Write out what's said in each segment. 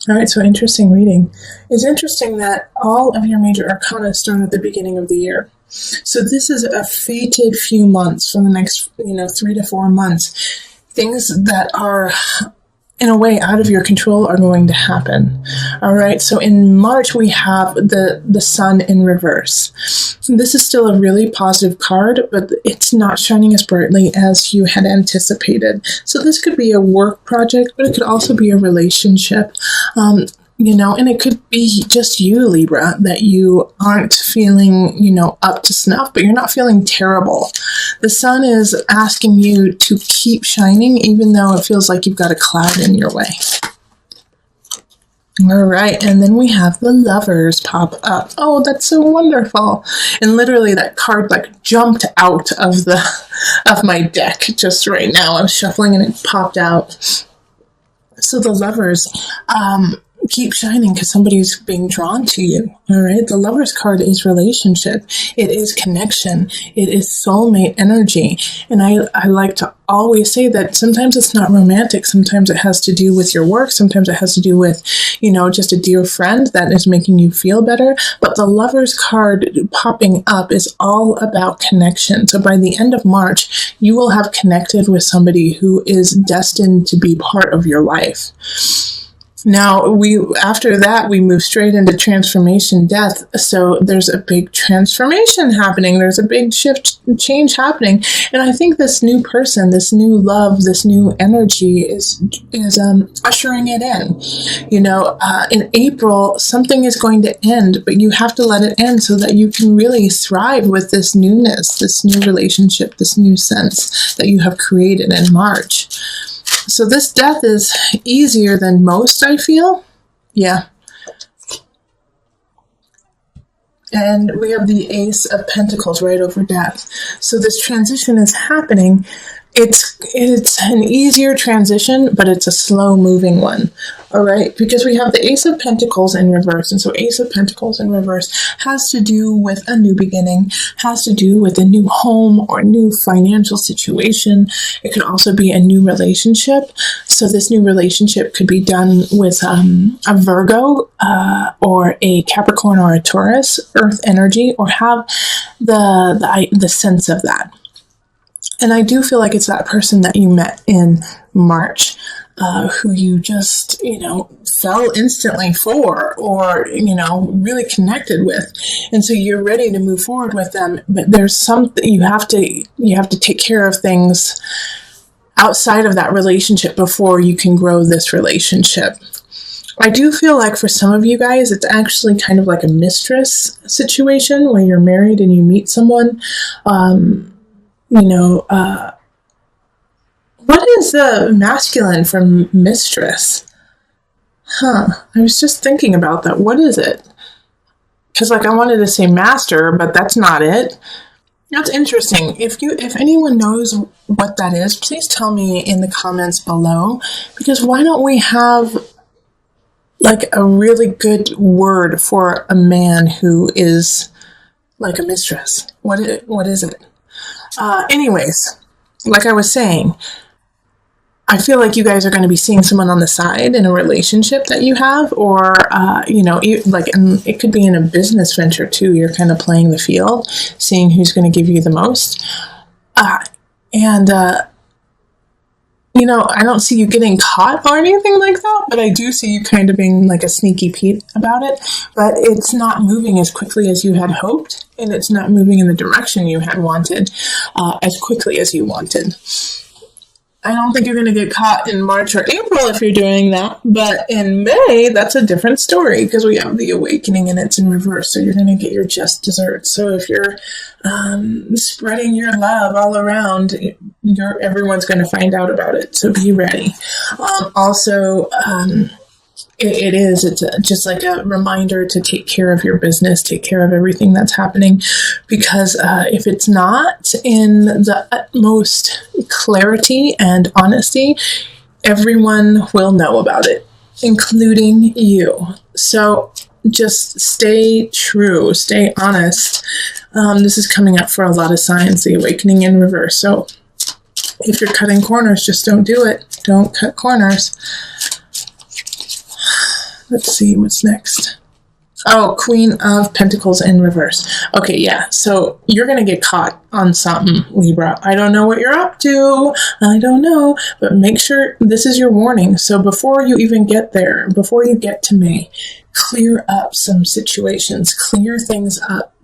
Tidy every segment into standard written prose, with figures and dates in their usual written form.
All right, so interesting reading. It's interesting that all of your major arcana start at the beginning of the year. So this is a fated few months for the next, 3 to 4 months. Things that are, in a way, out of your control are going to happen. All right, so in March, we have the sun in reverse. This is still a really positive card, but it's not shining as brightly as you had anticipated. So this could be a work project, but it could also be a relationship. And it could be just you, Libra, that you aren't feeling, up to snuff, but you're not feeling terrible. The sun is asking you to keep shining, even though it feels like you've got a cloud in your way. All right, and then we have the Lovers pop up. Oh, that's so wonderful. And literally that card jumped out of my deck just right now. I was shuffling and it popped out. So the Lovers, keep shining because somebody's being drawn to you. All right. The Lover's card is relationship. It is connection. It is soulmate energy. And I like to always say that sometimes it's not romantic. Sometimes it has to do with your work. Sometimes it has to do with, just a dear friend that is making you feel better. But the Lover's card popping up is all about connection. So by the end of March, you will have connected with somebody who is destined to be part of your life. Now, after that, we move straight into transformation death. So there's a big transformation happening. There's a big change happening. And I think this new person, this new love, this new energy is ushering it in. In April, something is going to end, but you have to let it end so that you can really thrive with this newness, this new relationship, this new sense that you have created in March. So this death is easier than most, I feel. Yeah. And we have the Ace of Pentacles right over death. So this transition is happening. It's an easier transition, but it's a slow-moving one. All right? Because we have the Ace of Pentacles in reverse. And so Ace of Pentacles in reverse has to do with a new beginning, has to do with a new home or new financial situation. It could also be a new relationship. So this new relationship could be done with a Virgo or a Capricorn or a Taurus, Earth energy, or have the sense of that. And I do feel like it's that person that you met in March, who you just, fell instantly for or, really connected with. And so you're ready to move forward with them. But there's something you have to take care of things outside of that relationship before you can grow this relationship. I do feel like for some of you guys, it's actually kind of like a mistress situation where you're married and you meet someone. What is the masculine from mistress? I was just thinking about that. What is it? Because I wanted to say master, but that's not it. That's interesting. If anyone knows what that is, please tell me in the comments below. Because why don't we have a really good word for a man who is like a mistress? What is it? Anyways, like I was saying, I feel like you guys are going to be seeing someone on the side in a relationship that you have, or, and it could be in a business venture too. You're kind of playing the field, seeing who's going to give you the most. I don't see you getting caught or anything like that, but I do see you kind of being like a sneaky Pete about it. But it's not moving as quickly as you had hoped, and it's not moving in the direction you had wanted as quickly as you wanted. I don't think you're going to get caught in March or April if you're doing that, but in May, that's a different story because we have the awakening and it's in reverse, so you're going to get your just desserts. So if you're spreading your love all around, everyone's going to find out about it, so be ready. It's just like a reminder to take care of your business, take care of everything that's happening, because if it's not in the utmost clarity and honesty, everyone will know about it, including you. So just stay true, stay honest. This is coming up for a lot of signs, the awakening in reverse. So if you're cutting corners, just don't do it. Don't cut corners. Let's see what's next. Oh, Queen of Pentacles in reverse. Okay, yeah. So you're going to get caught on something, Libra. I don't know what you're up to. I don't know. But make sure this is your warning. So before you even get there, before you get to May, clear up some situations. Clear things up.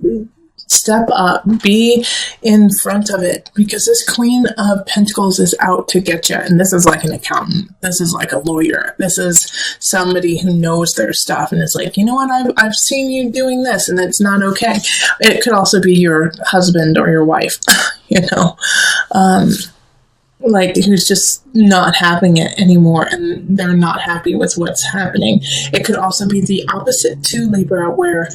Step up, be in front of it, because this Queen of Pentacles is out to get you. And this is like an accountant. This is like a lawyer. This is somebody who knows their stuff and is like, you know what, I've seen you doing this and it's not okay. It could also be your husband or your wife, like who's just not having it anymore and they're not happy with what's happening. It could also be the opposite to Libra, where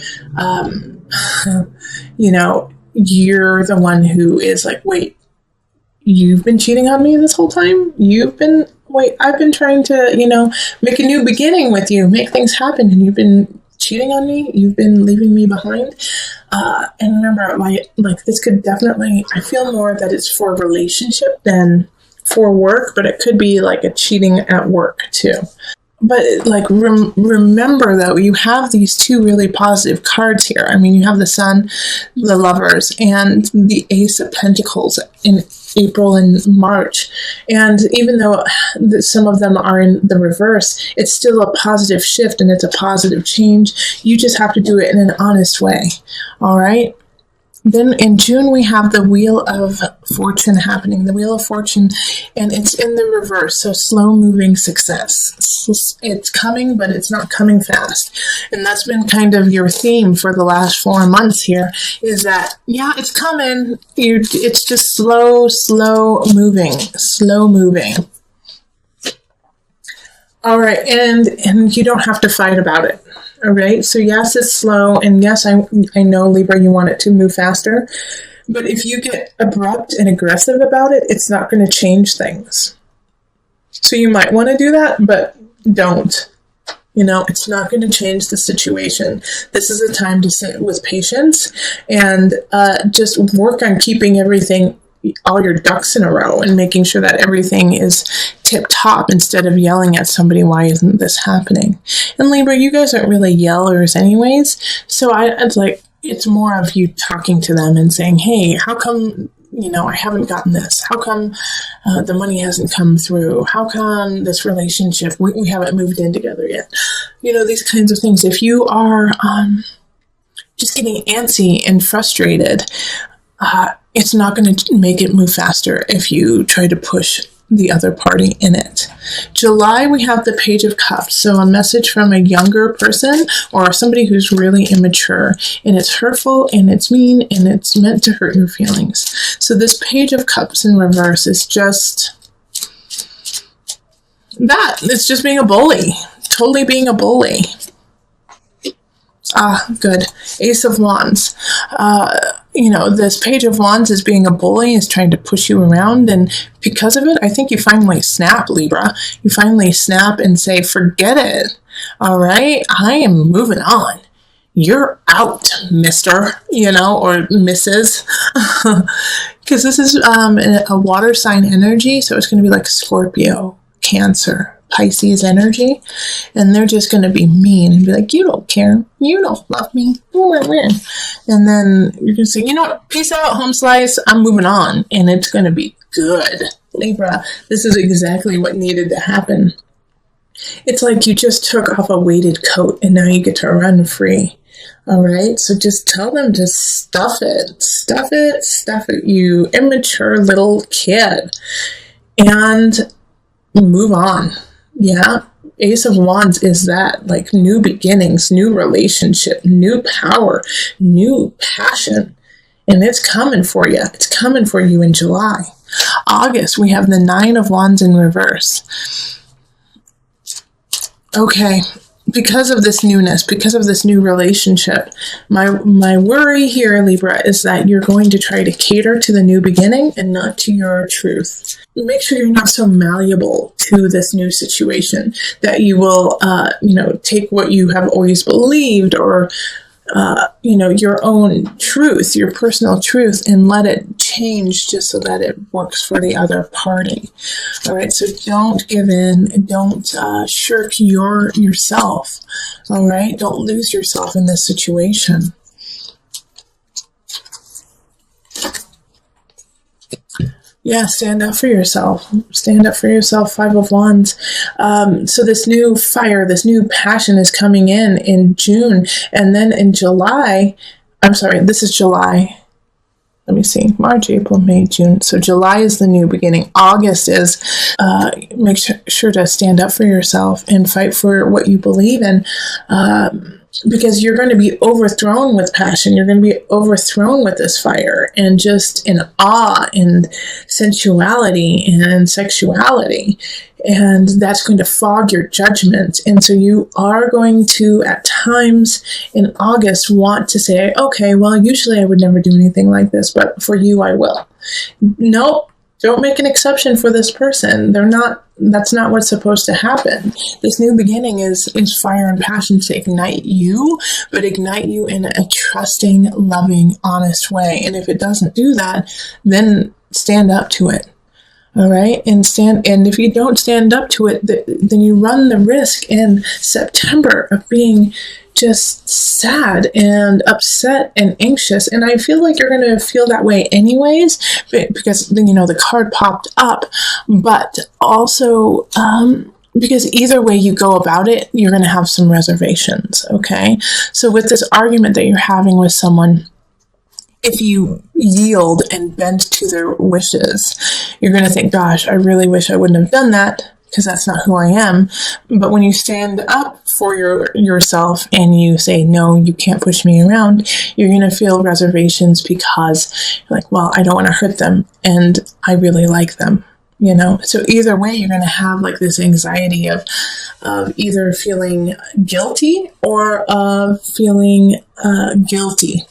you're the one who is like, wait, you've been cheating on me this whole time? I've been trying to, make a new beginning with you, make things happen, and you've been cheating on me? You've been leaving me behind? And remember, like this could definitely, I feel more that it's for a relationship than for work, but it could be like a cheating at work too. But like remember though, you have these two really positive cards here. I mean, you have the Sun, the Lovers, and the Ace of Pentacles in April and March. And even though some of them are in the reverse, it's still a positive shift and it's a positive change. You just have to do it in an honest way. All right. Then in June, we have the Wheel of Fortune happening, the Wheel of Fortune, and it's in the reverse, so slow-moving success. It's coming, but it's not coming fast. And that's been kind of your theme for the last 4 months here, is that, yeah, it's coming. It's just slow moving. All right, and you don't have to fight about it. All right, so yes, it's slow, and yes, I know, Libra, you want it to move faster, but if you get abrupt and aggressive about it, it's not going to change things. So you might want to do that, but don't. It's not going to change the situation. This is a time to sit with patience and just work on keeping all your ducks in a row and making sure that everything is tip top instead of yelling at somebody, why isn't this happening? And Libra, you guys aren't really yellers anyways, so it's more of you talking to them and saying, hey, how come I haven't gotten this? How come the money hasn't come through? How come this relationship, we haven't moved in together yet? These kinds of things. If you are just getting antsy and frustrated, it's not going to make it move faster if you try to push the other party in it. July, we have the Page of Cups. So a message from a younger person or somebody who's really immature, and it's hurtful and it's mean and it's meant to hurt your feelings. So this Page of Cups in reverse is just that. It's just being a bully. Totally being a bully. Good. Ace of Wands. This Page of Wands is being a bully, is trying to push you around, and because of it, I think you finally snap, Libra. You finally snap and say, forget it. All right? I am moving on. You're out, mister, or Mrs. Because this is a water sign energy, so it's going to be like Scorpio, Cancer, Pisces energy, and they're just going to be mean and be like, you don't care, you don't love me, and then you're going to say, peace out, home slice, I'm moving on, and it's going to be good. Libra, this is exactly what needed to happen. It's like you just took off a weighted coat and now you get to run free. All right, so just tell them to stuff it, you immature little kid, and move on. Yeah, Ace of Wands is that, like, new beginnings, new relationship, new power, new passion, and it's coming for you. It's coming for you in July. August, we have the Nine of Wands in reverse. Okay, because of this newness, because of this new relationship, my worry here, Libra, is that you're going to try to cater to the new beginning and not to your truth. Make sure you're not so malleable to this new situation that you will, take what you have always believed or your own truth, your personal truth, and let it change just so that it works for the other party. All right, so don't give in, don't shirk yourself. All right, don't lose yourself in this situation. Yeah, stand up for yourself. Stand up for yourself, Five of Wands. So this new fire, this new passion is coming in June. And then in July, this is July. Let me see, March, April, May, June. So July is the new beginning. August is, make sure to stand up for yourself and fight for what you believe in. Because you're going to be overthrown with passion. You're going to be overthrown with this fire and just in awe and sensuality and sexuality. And that's going to fog your judgment. And so you are going to, at times in August, want to say, okay, well, usually I would never do anything like this, but for you, I will. Nope. Don't make an exception for this person. That's not what's supposed to happen. This new beginning is fire and passion to ignite you, but ignite you in a trusting, loving, honest way. And if it doesn't do that, then stand up to it. All right. And if you don't stand up to it, then you run the risk in September of being just sad and upset and anxious. And I feel like you're going to feel that way anyways, because, the card popped up, but also, because either way you go about it, you're going to have some reservations. Okay. So with this argument that you're having with someone, if you yield and bend to their wishes, you're going to think, gosh, I really wish I wouldn't have done that, because that's not who I am. But when you stand up for yourself and you say, no, you can't push me around, you're going to feel reservations because you're like, well, I don't want to hurt them and I really like them. So either way, you're going to have like this anxiety of either feeling guilty or of feeling guilty.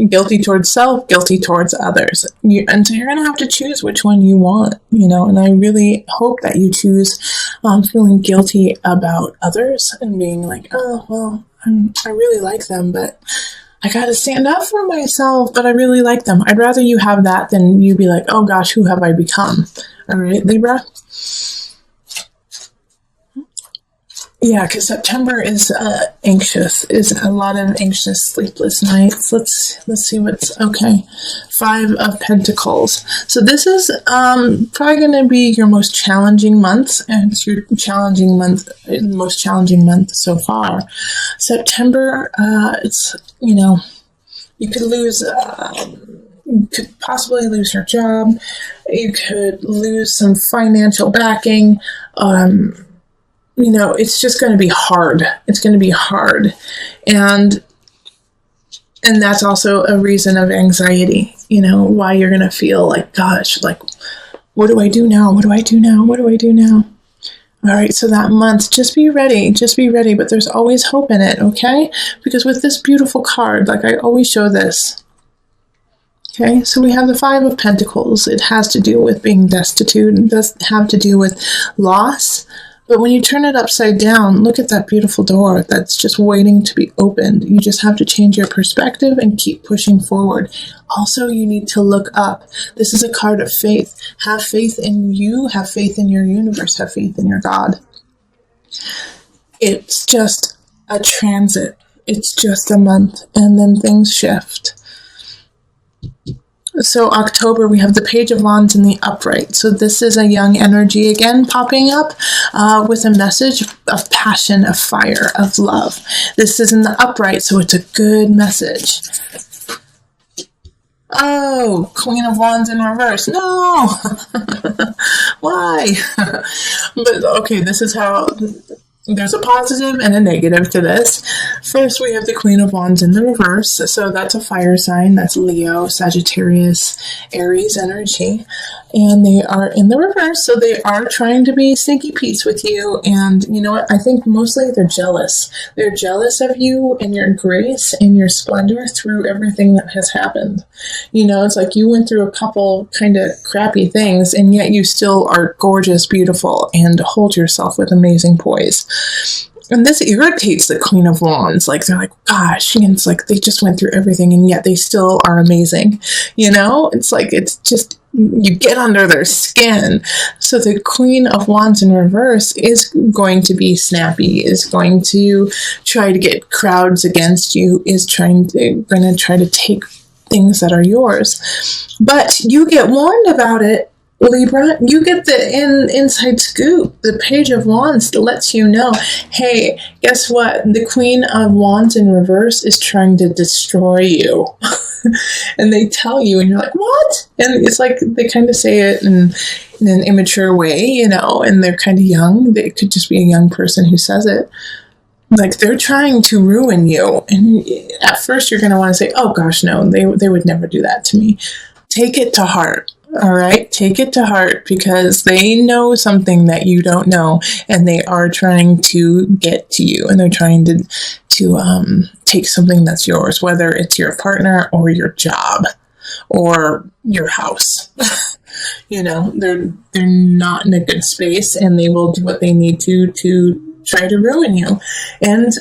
Guilty towards self, guilty towards others. And so you're going to have to choose which one you want, and I really hope that you choose feeling guilty about others and being like, oh, well, I really like them, but I got to stand up for myself, but I really like them. I'd rather you have that than you be like, oh gosh, who have I become? All right, Libra? Yeah, because September is anxious, is a lot of anxious, sleepless nights. Let's see what's okay. 5 of Pentacles. So this is probably going to be your most challenging month, and it's your most challenging month so far. September, it's you could lose. You could possibly lose your job. You could lose some financial backing. It's just going to be hard. It's going to be hard. And that's also a reason of anxiety, why you're going to feel like, gosh, like, what do I do now? What do I do now? What do I do now? All right. So that month, just be ready, but there's always hope in it. Okay. Because with this beautiful card, like I always show this. Okay, so we have the 5 of Pentacles. It has to do with being destitute. It does have to do with loss. But when you turn it upside down, look at that beautiful door that's just waiting to be opened. You just have to change your perspective and keep pushing forward. Also, you need to look up. This is a card of faith. Have faith in you, have faith in your universe, have faith in your God. It's just a transit. It's just a month, and then things shift. So October, we have the Page of Wands in the upright. So this is a young energy again popping up with a message of passion, of fire, of love. This is in the upright, so it's a good message. Oh, Queen of Wands in reverse. No! Why? But okay, this is how... There's a positive and a negative to this. First, we have the Queen of Wands in the reverse. So that's a fire sign. That's Leo, Sagittarius, Aries energy. And they are in the reverse. So they are trying to be sneaky Pete's with you. And you know what? I think mostly they're jealous. They're jealous of you and your grace and your splendor through everything that has happened. It's like you went through a couple kind of crappy things, and yet you still are gorgeous, beautiful, and hold yourself with amazing poise. And this irritates the Queen of Wands. Like, they're like, gosh, and it's like they just went through everything and yet they still are amazing. You know, it's like, it's just, you get under their skin. So the Queen of Wands in reverse is going to be snappy, is going to try to get crowds against you, is going to try to take things that are yours. But you get warned about it, Libra. You get the inside scoop. The Page of Wands lets you know, hey, guess what? The Queen of Wands in reverse is trying to destroy you. And they tell you, and you're like, what? And it's like they kind of say it in an immature way, you know, and they're kind of young. They could just be a young person who says it. Like, they're trying to ruin you. And at first you're going to want to say, oh gosh, no, they would never do that to me. Take it to heart. All right, take it to heart, because they know something that you don't know, and they are trying to get to you, and they're trying to take something that's yours, whether it's your partner or your job or your house. You know, they're not in a good space, and they will do what they need to try to ruin you. And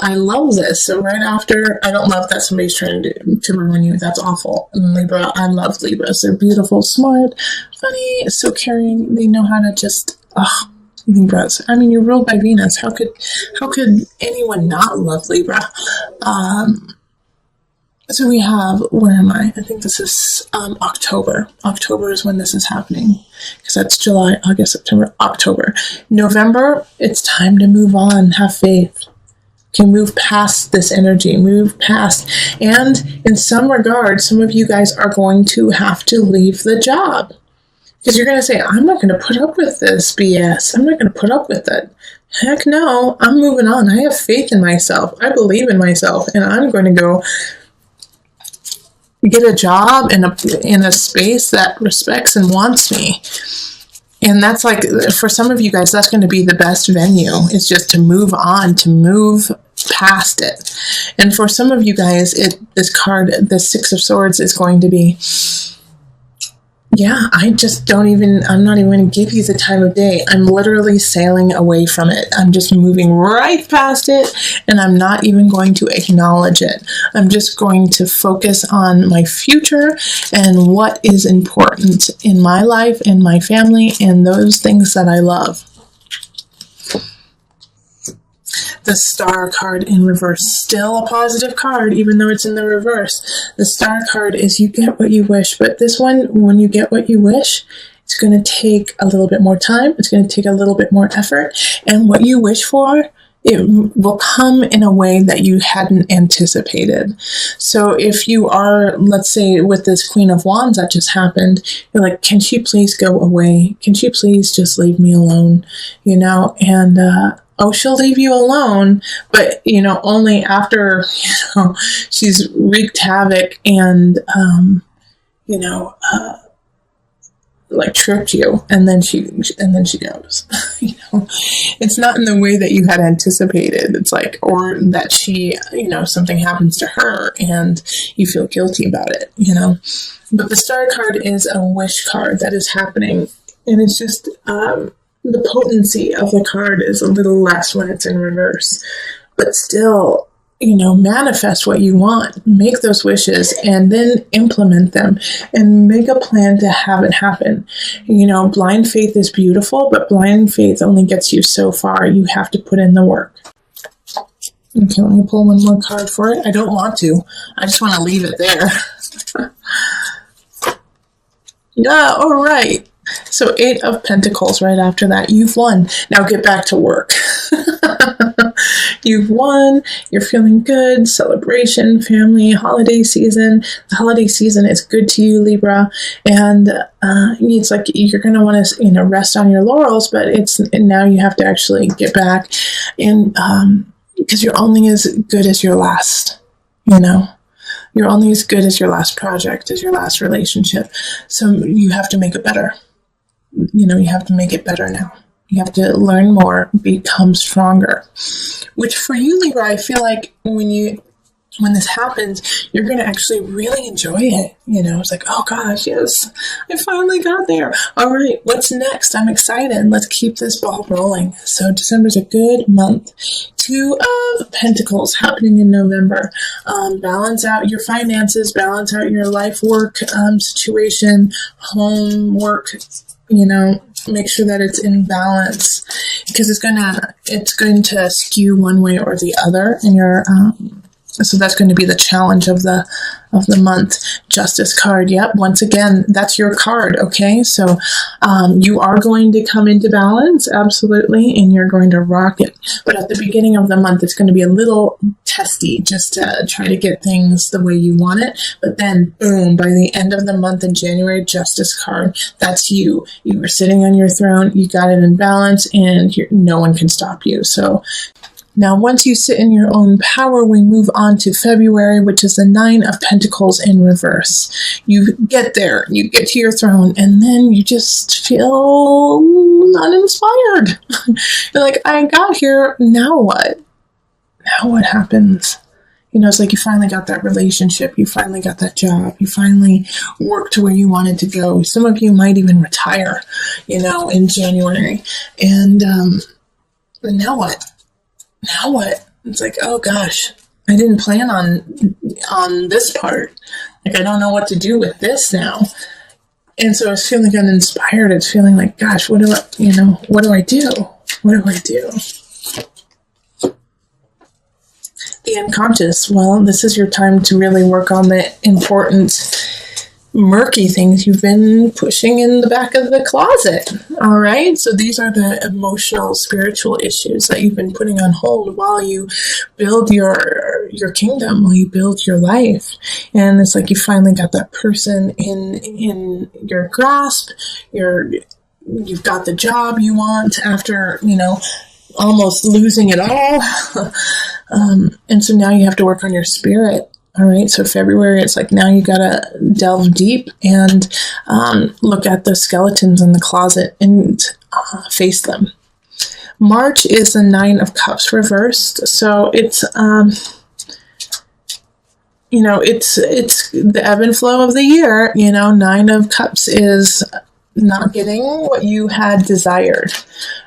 I love this. So right after, I don't love that somebody's trying to ruin you. That's awful. And Libra, I love Libras. They're beautiful, smart, funny, so caring. They know how to just, Libras. I mean, you're ruled by Venus. How could anyone not love Libra? So we have, where am I? I think this is October. October is when this is happening, because that's July, August, September, October. November, it's time to move on. Have faith. Can move past this energy, move past. And in some regard, some of you guys are going to have to leave the job, because you're going to say, I'm not going to put up with this BS. I'm not going to put up with it. Heck no, I'm moving on. I have faith in myself. I believe in myself, and I'm going to go get a job in a space that respects and wants me. And that's like, for some of you guys, that's going to be the best venue, is just to move on, to move past it. And for some of you guys, this card, the Six of Swords, is going to be, yeah, I'm not even going to give you the time of day. I'm literally sailing away from it. I'm just moving right past it, and I'm not even going to acknowledge it. I'm just going to focus on my future and what is important in my life and my family and those things that I love. The Star card in reverse, still a positive card, even though it's in the reverse. The Star card is you get what you wish, but this one, when you get what you wish, it's going to take a little bit more time. It's going to take a little bit more effort. And what you wish for, it will come in a way that you hadn't anticipated. So if you are, let's say, with this Queen of Wands that just happened, you're like, can she please go away? Can she please just leave me alone? You know, and, she'll leave you alone, but, you know, only after, you know, she's wreaked havoc and, like tripped you, and then she goes. You know, it's not in the way that you had anticipated. It's like, or that she, you know, something happens to her and you feel guilty about it, you know. But the Star card is a wish card that is happening, and it's just, the potency of the card is a little less when it's in reverse, but still, you know, manifest what you want, make those wishes, and then implement them and make a plan to have it happen. You know, blind faith is beautiful, but blind faith only gets you so far. You have to put in the work. Okay, let me pull one more card for it. I don't want to. I just want to leave it there. Yeah, all right. So 8 of Pentacles right after that. You've won. Now get back to work. You've won. You're feeling good. Celebration, family, holiday season. The holiday season is good to you, Libra. And it's like you're going to want to, you know, rest on your laurels, but now you have to actually get back. And because you're only as good as your last, you know. You're only as good as your last project, as your last relationship. So you have to make it better. You know, you have to make it better now. You have to learn more, become stronger. Which for you, Libra, I feel like when you when this happens, you're going to actually really enjoy it. It's like, oh gosh, yes, I finally got there. All right, what's next? I'm excited. Let's keep this ball rolling. So December's a good month. 2 of Pentacles happening in November. Balance out your finances, balance out your life work situation, home work, make sure that it's in balance, because it's going to skew one way or the other in your so that's going to be the challenge of the month. Justice card. Yep. Once again, that's your card. Okay. So, you are going to come into balance. Absolutely. And you're going to rock it. But at the beginning of the month, it's going to be a little testy just to try to get things the way you want it. But then boom, by the end of the month in January, Justice card. That's you. You were sitting on your throne. You got it in balance and no one can stop you. So, now, once you sit in your own power, we move on to February, which is the 9 of Pentacles in reverse. You get there, you get to your throne, and then you just feel uninspired. You're like, I got here, now what? Now what happens? It's like you finally got that relationship, you finally got that job, you finally worked to where you wanted to go. Some of you might even retire, in January. And now what? Now what? It's like, oh gosh, I didn't plan on this part. Like, I don't know what to do with this now. And so it's feeling uninspired. It's feeling like, gosh, what do I do? What do I do? The unconscious. Well, this is your time to really work on the important murky things you've been pushing in the back of the closet. All right. So these are the emotional, spiritual issues that you've been putting on hold while you build your kingdom, while you build your life. And it's like you finally got that person in your grasp. You've got the job you want after, almost losing it all. And so now you have to work on your spirit. All right, so February, it's like now you got to delve deep and look at the skeletons in the closet and face them. March is the 9 of Cups reversed, so it's it's the ebb and flow of the year. 9 of Cups is not getting what you had desired.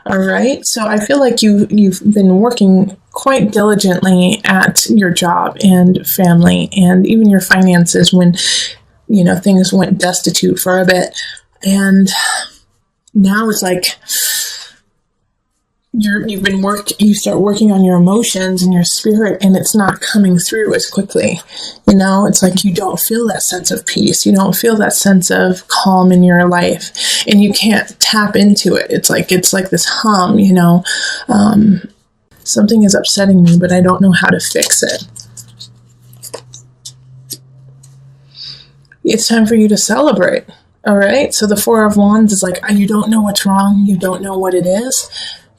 All right, so I feel like you've been working quite diligently at your job and family and even your finances when, things went destitute for a bit. And now it's like you start working on your emotions and your spirit, and it's not coming through as quickly. It's like you don't feel that sense of peace. You don't feel that sense of calm in your life, and you can't tap into it. It's like this hum, something is upsetting me, but I don't know how to fix it. It's time for you to celebrate. All right. So the 4 of Wands is like, you don't know what's wrong. You don't know what it is.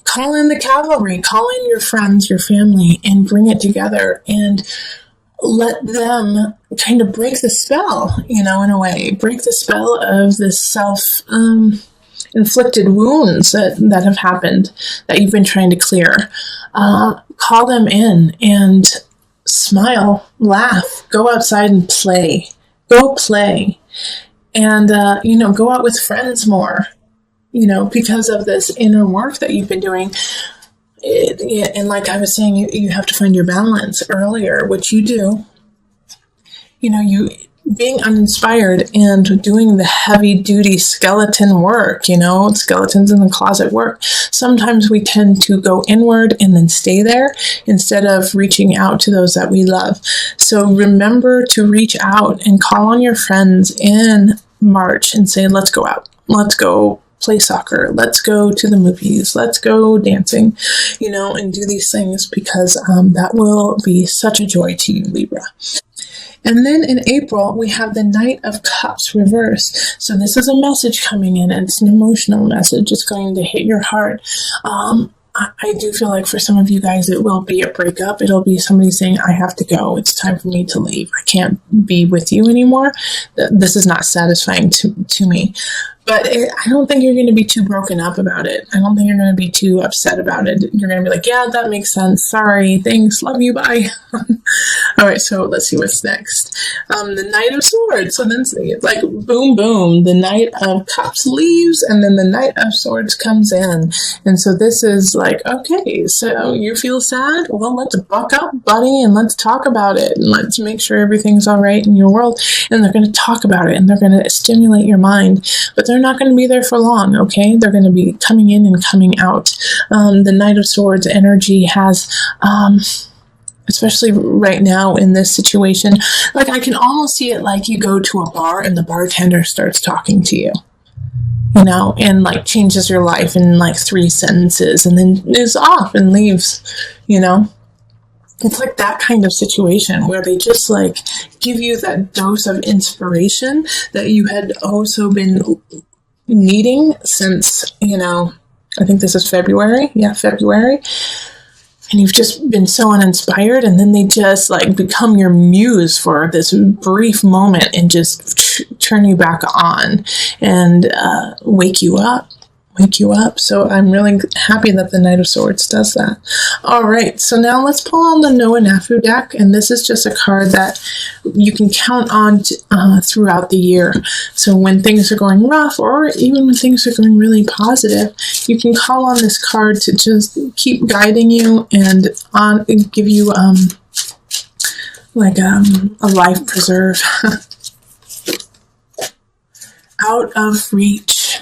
Call in the cavalry, call in your friends, your family, and bring it together and let them kind of break the spell, in a way, break the spell of this inflicted wounds that have happened that you've been trying to clear. Call them in and smile, laugh, go outside and play. Go play. And, go out with friends more, because of this inner work that you've been doing. And like I was saying, you have to find your balance earlier, which you do. You being uninspired and doing the heavy duty skeleton work, skeletons in the closet work. Sometimes we tend to go inward and then stay there instead of reaching out to those that we love. So remember to reach out and call on your friends in March and say, let's go out. Let's go play soccer. Let's go to the movies. Let's go dancing, and do these things because that will be such a joy to you, Libra. And then in April, we have the Knight of Cups reversed. So this is a message coming in, and it's an emotional message. It's going to hit your heart. I do feel like for some of you guys, it will be a breakup. It'll be somebody saying, I have to go. It's time for me to leave. I can't be with you anymore. This is not satisfying to me. But I don't think you're going to be too broken up about it. I don't think you're going to be too upset about it. You're going to be like, yeah, that makes sense. Sorry. Thanks. Love you. Bye. All right. So let's see what's next. The Knight of Swords. So then it's like boom, boom. The Knight of Cups leaves and then the Knight of Swords comes in. And so this is like, okay, so you feel sad? Well, let's buck up, buddy, and let's talk about it. And let's make sure everything's all right in your world. And they're going to talk about it and they're going to stimulate your mind. But they're not going to be there for long, okay? They're going to be coming in and coming out. The Knight of Swords energy has, especially right now in this situation, like I can almost see it like you go to a bar and the bartender starts talking to you, you know, and like changes your life in like 3 sentences and then is off and leaves, you know? It's like that kind of situation where they just like give you that dose of inspiration that you had also been needing since, you know, I think this is February. Yeah, February. And you've just been so uninspired, and then they just like become your muse for this brief moment and just turn you back on and wake you up. So I'm really happy that the Knight of Swords does that. All right, so now let's pull on the Noah Nafu deck, and this is just a card that you can count on throughout the year. So when things are going rough, or even when things are going really positive, you can call on this card to just keep guiding you and give you like a life preserve. Out of reach.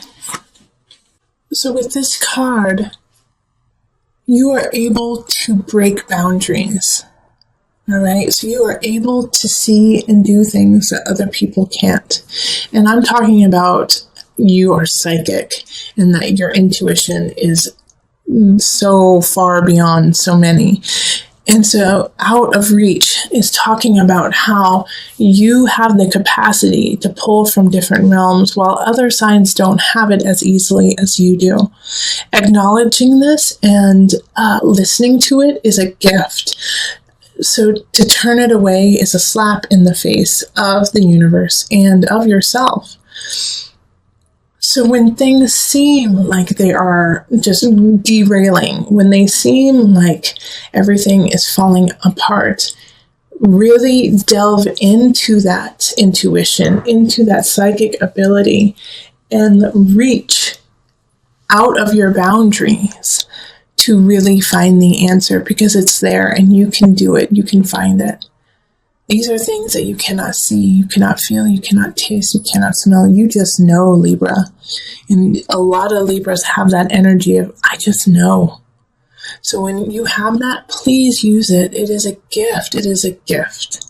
So with this card, you are able to break boundaries. All right. So you are able to see and do things that other people can't. And I'm talking about you are psychic and that your intuition is so far beyond so many. And so Out of Reach is talking about how you have the capacity to pull from different realms while other signs don't have it as easily as you do. Acknowledging this and listening to it is a gift. So to turn it away is a slap in the face of the universe and of yourself. So when things seem like they are just derailing, when they seem like everything is falling apart, really delve into that intuition, into that psychic ability, and reach out of your boundaries to really find the answer, because it's there and you can do it, you can find it. These are things that you cannot see, you cannot feel, you cannot taste, you cannot smell. You just know, Libra. And a lot of Libras have that energy of, I just know. So when you have that, please use it. It is a gift. It is a gift.